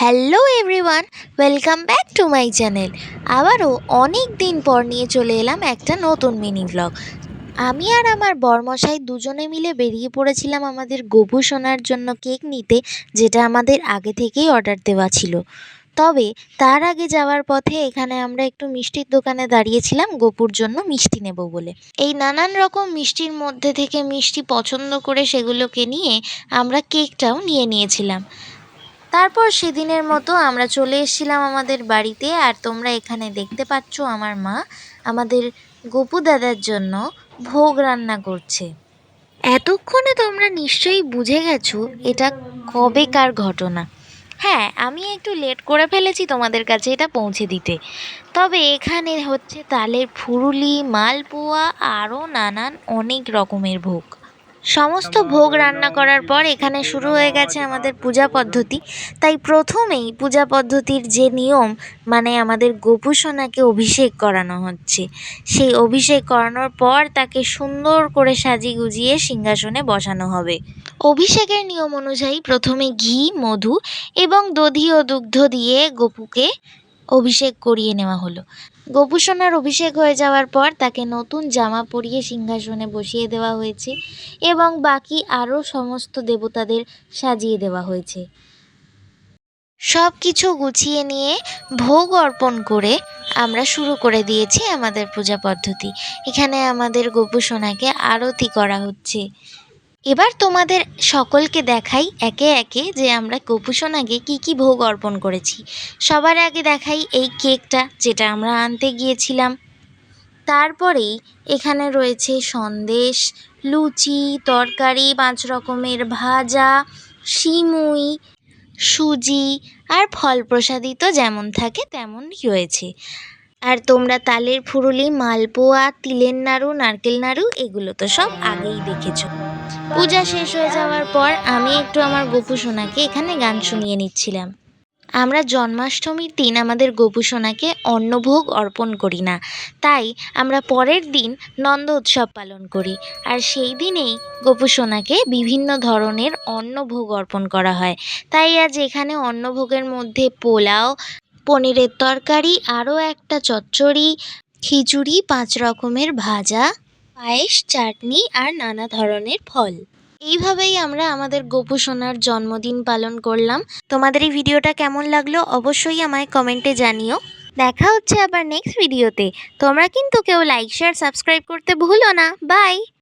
Hello everyone, welcome back to my channel. আবারও অনেক দিন পর নিয়ে চলে এলাম একটা নতুন মিনি ব্লগ। আমি আর আমার বরমশাই দুজনে মিলে বেরিয়ে পড়েছিলাম আমাদের গপু সোনার জন্য কেক নিতে, যেটা আমাদের আগে থেকেই অর্ডার দেওয়া ছিল। তবে তার আগে যাওয়ার পথে এখানে আমরা একটু মিষ্টির দোকানে দাঁড়িয়েছিলাম গপুর জন্য মিষ্টি নেব বলে। এই নানান রকম মিষ্টির মধ্যে থেকে মিষ্টি পছন্দ করে সেগুলোকে নিয়ে আমরা কেকটাও নিয়ে নিয়েছিলাম। তারপর সেদিনের মতো আমরা চলে এসেছিলাম আমাদের বাড়িতে। আর তোমরা এখানে দেখতে পাচ্ছ আমার মা আমাদের গপু দাদার জন্য ভোগ রান্না করছে। এতক্ষণে তোমরা নিশ্চয়ই বুঝে গেছো এটা কবেকার ঘটনা। হ্যাঁ, আমি একটু লেট করে ফেলেছি তোমাদের কাছে এটা পৌঁছে দিতে। তবে এখানে হচ্ছে তালের ফুরুলি, মালপোয়া, আরও নানান অনেক রকমের ভোগ। সমস্ত ভোগ রান্না করার পর এখানে শুরু হয়ে গেছে আমাদের পূজা পদ্ধতি। তাই প্রথমেই পূজা পদ্ধতির যে নিয়ম, মানে আমাদের গপু সোনাকে অভিষেক করানো হচ্ছে। সেই অভিষেক করানোর পর তাকে সুন্দর করে সাজিয়ে গুজিয়ে সিংহাসনে বসানো হবে। অভিষেকের নিয়ম অনুযায়ী প্রথমে ঘি, মধু এবং দধি ও দুগ্ধ দিয়ে গপুকে অভিষেক করিয়ে নেওয়া হলো। গপু সোনার অভিষেক হয়ে যাওয়ার পর তাকে নতুন জামা পরিয়ে সিংহাসনে বসিয়ে দেওয়া হয়েছে এবং বাকি আরও সমস্ত দেবতাদের সাজিয়ে দেওয়া হয়েছে। সব কিছু গুছিয়ে নিয়ে ভোগ অর্পণ করে আমরা শুরু করে দিয়েছি আমাদের পূজা পদ্ধতি। এখানে আমাদের গপু সোনাকে আরতি করা হচ্ছে। এবার তোমাদের সকলকে দেখাই একে একে যে আমরা গপু সোনাকে কী কী ভোগ অর্পণ করেছি। সবার আগে দেখাই এই কেকটা, যেটা আমরা আনতে গিয়েছিলাম। তারপরেই এখানে রয়েছে সন্দেশ, লুচি, তরকারি, 5 রকমের ভাজা, সিমুই, সুজি আর ফল প্রসাদি তো যেমন থাকে তেমনই রয়েছে। আর তোমরা তালের ফুরুলি, মালপোয়া, তিলের নাড়ু, নারকেল নাড়ু এগুলো তো সব আগেই দেখেছো। পূজা শেষ হয়ে যাওয়ার পর আমি একটু আমার গপু সোনাকে এখানে গান শুনিয়ে নিচ্ছিলাম। আমরা জন্মাষ্টমীর দিন আমাদের গপু সোনাকে অন্নভোগ অর্পণ করি না, তাই আমরা পরের দিন নন্দ উৎসব পালন করি। আর সেই দিনেই গপু সোনাকে বিভিন্ন ধরনের অন্নভোগ অর্পণ করা হয়। তাই আজ এখানে অন্নভোগের মধ্যে পোলাও, পনিরের তরকারি, আরও একটা চচ্চড়ি, খিচুড়ি, 5 রকমের ভাজা, পায়েস, চাটনি আর নানা ধরনের ফল। এইভাবেই আমরা আমাদের গপু সোনার জন্মদিন পালন করলাম। তোমাদের এই ভিডিওটা কেমন লাগলো অবশ্যই আমায় কমেন্টে জানিও। দেখা হচ্ছে আবার নেক্সট ভিডিওতে। তোমরা কিন্তু কেউ লাইক, শেয়ার, সাবস্ক্রাইব করতে ভুলো না। বাই।